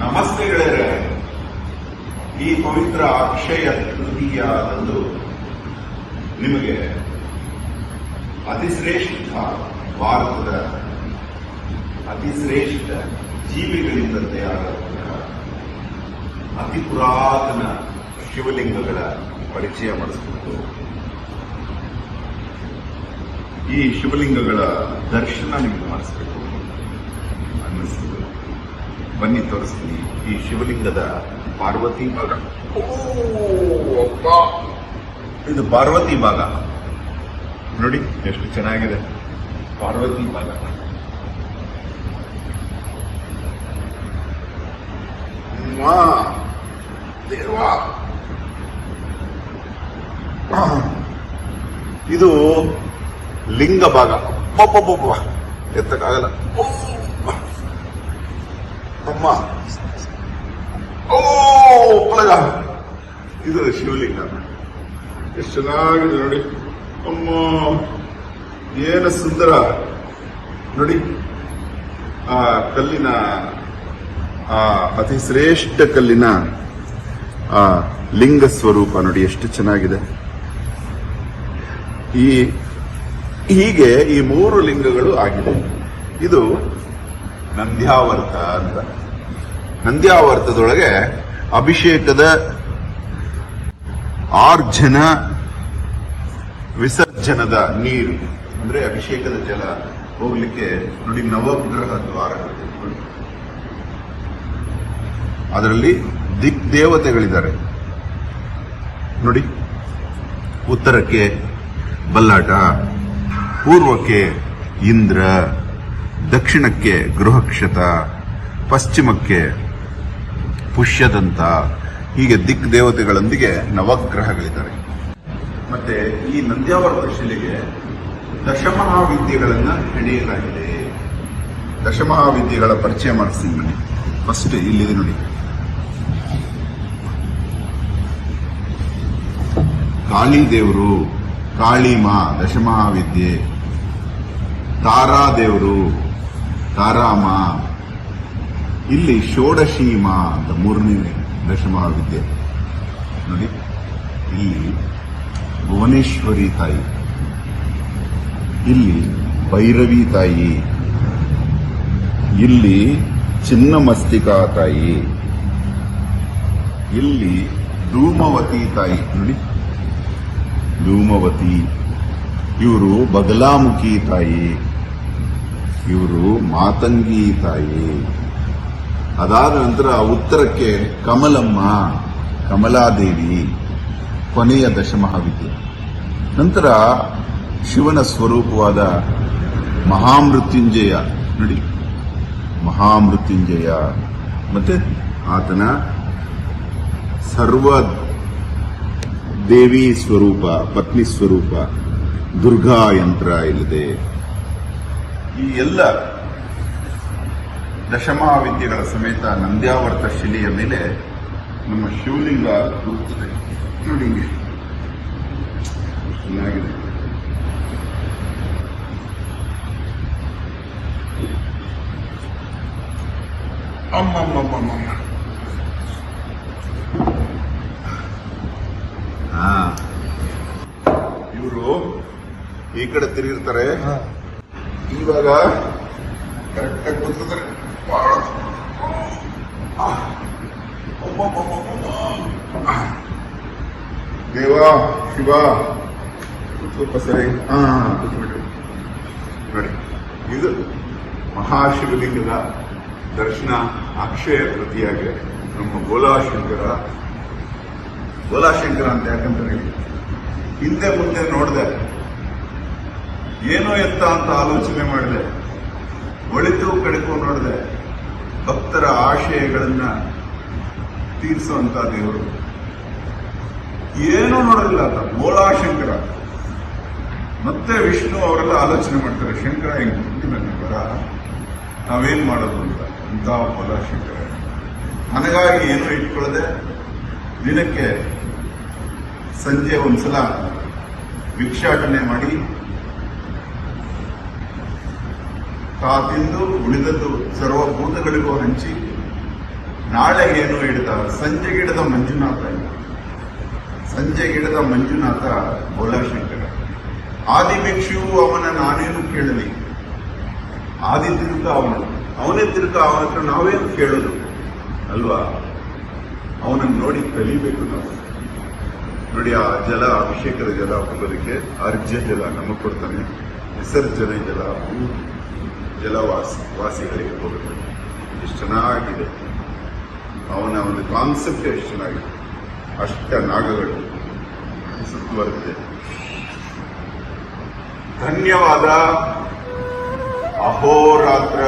ನಮಸ್ತೆ ಗೆಳೆಯರೆ. ಈ ಪವಿತ್ರ ಅಕ್ಷಯ ತೃತೀಯದಂದು ನಿಮಗೆ ಅತಿಶ್ರೇಷ್ಠ ಭಾರತದ ಅತಿಶ್ರೇಷ್ಠ ಜೀವಿಗಳಿಂದ ತಯಾರಾದ ಅತಿ ಪುರಾತನ ಶಿವಲಿಂಗಗಳ ಪರಿಚಯ ಮಾಡಿಸಬೇಕು. ಈ ಶಿವಲಿಂಗಗಳ ದರ್ಶನ ನಿಮಗೆ ಮಾಡಿಸಬೇಕು ಅನ್ನಿಸ್ತದೆ. ಬನ್ನಿ ತೋರಿಸ್ತೀನಿ. ಈ ಶಿವಲಿಂಗದ ಪಾರ್ವತಿ ಭಾಗ, ಇದು ಪಾರ್ವತಿ ಭಾಗ ನೋಡಿ ಎಷ್ಟು ಚೆನ್ನಾಗಿದೆ. ಪಾರ್ವತಿ ಭಾಗ ದೇವಾ, ಇದು ಲಿಂಗ ಭಾಗ. ಎತ್ತಕ್ಕಾಗಲ್ಲ ಅಮ್ಮ. ಪಳಗ, ಇದು ಶಿವಲಿಂಗ ಎಷ್ಟು ಚೆನ್ನಾಗಿದೆ ನೋಡಿ. ಅಮ್ಮ ಏನು ಸುಂದರ ನೋಡಿ. ಆ ಕಲ್ಲಿನ ಅತಿ ಶ್ರೇಷ್ಠ ಕಲ್ಲಿನ ಲಿಂಗ ಸ್ವರೂಪ ನೋಡಿ ಎಷ್ಟು ಚೆನ್ನಾಗಿದೆ. ಹೀಗೆ ಈ 3 ಲಿಂಗಗಳು ಆಗಿದೆ. ಇದು ನಂದ್ಯಾವರ್ತ ಅಂತ. ನಂದ್ಯಾವರ್ತದೊಳಗೆ ಅಭಿಷೇಕದ ಆರ್ಜನ ವಿಸರ್ಜನದ ನೀರು ಅಂದ್ರೆ ಅಭಿಷೇಕದ ಜಲ ಹೋಗ್ಲಿಕ್ಕೆ ನೋಡಿ ನವಗ್ರಹ ದ್ವಾರಗಳು. ಅದರಲ್ಲಿ ದಿಗ್ದೇವತೆಗಳಿದ್ದಾರೆ ನೋಡಿ. ಉತ್ತರಕ್ಕೆ ಬಲ್ಲಾಟ, ಪೂರ್ವಕ್ಕೆ ಇಂದ್ರ, ದಕ್ಷಿಣಕ್ಕೆ ಗೃಹಕ್ಷತ, ಪಶ್ಚಿಮಕ್ಕೆ ಪುಷ್ಯದಂತ, ಹೀಗೆ ದಿಗ್ದೇವತೆಗಳೊಂದಿಗೆ ನವಗ್ರಹಗಳಿದ್ದಾರೆ. ಮತ್ತೆ ಈ ನಂದ್ಯಾವರ್ತ ಶಿಲೆಗೆ ದಶಮಹಾವಿದ್ಯೆಗಳನ್ನ ಹೆಣೆಯಲಾಗಿದೆ. ದಶಮಹಾವಿದ್ಯೆಗಳ ಪರಿಚಯ ಮಾಡಿಸ್ತೀನಿ ಬನ್ನಿ. ಫಸ್ಟ್ ಇಲ್ಲಿದೆ ನೋಡಿ. ಕಾಳಿದೇವರು, ಕಾಳಿಮಾ ದಶಮಹಾವಿದ್ಯೆ, ತಾರಾದೇವರು ತಾರಾಮ, ಇಲ್ಲಿ ಷೋಡಶೀಮಾ ಅಂತ 3ನೇ ದಶಮಹಾವಿದ್ಯೆ ನೋಡಿ. ಇಲ್ಲಿ ಭುವನೇಶ್ವರಿ ತಾಯಿ, ಇಲ್ಲಿ ಭೈರವಿ ತಾಯಿ, ಇಲ್ಲಿ ಚಿನ್ನಮಸ್ತಿಕಾ ತಾಯಿ, ಇಲ್ಲಿ ಧೂಮವತಿ ತಾಯಿ ನೋಡಿ. ಧೂಮವತಿ, ಇವರು ಬಗಲಾಮುಖಿ ತಾಯಿ, ಇವರು ಮಾತಂಗಿ ತಾಯಿ. ಅದಾದ ನಂತರ ಉತ್ತರಕ್ಕೆ ಕಮಲಮ್ಮ, ಕಮಲಾದೇವಿ, ಕೊನೆಯ ದಶಮಹಾವಿದ್ಯೆ. ನಂತರ ಶಿವನ ಸ್ವರೂಪವಾದ ಮಹಾಮೃತ್ಯುಂಜಯ ನೋಡಿ. ಮಹಾಮೃತ್ಯುಂಜಯ ಮತ್ತೆ ಆತನ ಸರ್ವ ದೇವಿ ಸ್ವರೂಪ, ಪತ್ನಿ ಸ್ವರೂಪ ದುರ್ಗಾ ಯಂತ್ರ ಇಲ್ಲಿದೆ. ಈ ಎಲ್ಲ ದಶಮಹಾವಿದ್ಯೆಗಳ ಸಮೇತ ನಂದ್ಯಾವರ್ತ ಶಿಲೆಯ ಮೇಲೆ ನಮ್ಮ ಶಿವಲಿಂಗ ಕೂರುತ್ತದೆ ನೋಡಿ. ಹಿಂಗೆ ಚೆನ್ನಾಗಿದೆ. ಅಮ್ಮಮ್ಮಮ್ಮಮ್ಮ, ಇವರು ಈ ಕಡೆ ತಿರುಗಿರ್ತಾರೆ, ಇವಾಗ ಕರೆಕ್ಟಾಗಿ ಕೂತ್ಕೋತಾರೆ. ದೇವ ಶಿವ ಸ್ವಲ್ಪ ಸರಿ ಕೂತ್ಬಿಟ್ರು ನೋಡಿ. ಇದು ಮಹಾಶಿವಲಿಂಗದ ದರ್ಶನ ಅಕ್ಷಯ ತೃತೀಯಾಗಿ ನಮ್ಮ ಬೋಲಾಶಂಕರ ಅಂತ ಯಾಕಂದ್ರೆ ಹಿಂದೆ ಮುಂದೆ ನೋಡಿದೆ, ಏನೋ ಎತ್ತ ಅಂತ ಆಲೋಚನೆ ಮಾಡಿದೆ, ಒಳಿತು ಕಡಿತು ನೋಡಿದೆ. ಭಕ್ತರ ಆಶಯಗಳನ್ನ ತೀರಿಸುವಂತ ದೇವರು ಏನೂ ನೋಡಲಿಲ್ಲ ಅಂತ ಬೋಲಾಶಂಕರ. ಮತ್ತೆ ವಿಷ್ಣು ಅವರೆಲ್ಲ ಆಲೋಚನೆ ಮಾಡ್ತಾರೆ, ಶಂಕರ ಹೆಂಗ್ ಹುಟ್ಟಿದ ಬರ, ನಾವೇನ್ ಮಾಡೋದು ಅಂತ. ಅಂತ ಬೋಲಾಶಂಕರ ನನಗಾಗಿ ಏನೂ ಇಟ್ಕೊಳ್ಳದೆ ದಿನಕ್ಕೆ ಸಂಜೆ ಒಂದ್ಸಲ ಭಿಕ್ಷಾಟನೆ ಮಾಡಿ ತಾ ತಿಂದು ಉಳಿದದ್ದು ಸರ್ವಭೂತಗಳಿಗೂ ಹಂಚಿ ನಾಳೆ ಏನು ಹಿಡಿದ ಸಂಜೆಗಿಡದ ಮಂಜುನಾಥ ಇಲ್ಲ. ಸಂಜೆಗಿಡದ ಮಂಜುನಾಥ ಬೋಲಾಶಂಕರ. ಆದಿಭಿಕ್ಷು ಅವನ ನಾನೇನು ಕೇಳಲಿ, ಆದಿ ತಿರುಗ ಅವನೇ ತಿರುಗ, ಅವನ ಹತ್ರ ನಾವೇನು ಕೇಳೋದು ಅಲ್ವಾ? ಅವನನ್ನು ನೋಡಿ ಕಲಿಬೇಕು ನಾವು. ನೋಡಿ, ಆ ಜಲ, ಅಭಿಷೇಕದ ಜಲ ಹೋಗೋದಕ್ಕೆ ಅರ್ಘ್ಯ ಜಲ ನಮಗೆ ಕೊಡ್ತಾನೆ, ವಿಸರ್ಜನೆ ಜಲ ಜಲವಾಸಿಗಳಿಗೆ ಹೋಗುತ್ತೆ. ಎಷ್ಟು ಚೆನ್ನಾಗಿದೆ ಅವನ ಒಂದು ಕಾನ್ಸೆಪ್ಟ್, ಎಷ್ಟು ಚೆನ್ನಾಗಿದೆ. ಅಷ್ಟ ನಾಗಗಳು ಸುತ್ತುವರುತ್ತೆ. ಧನ್ಯವಾದ. ಅಹೋರಾತ್ರ.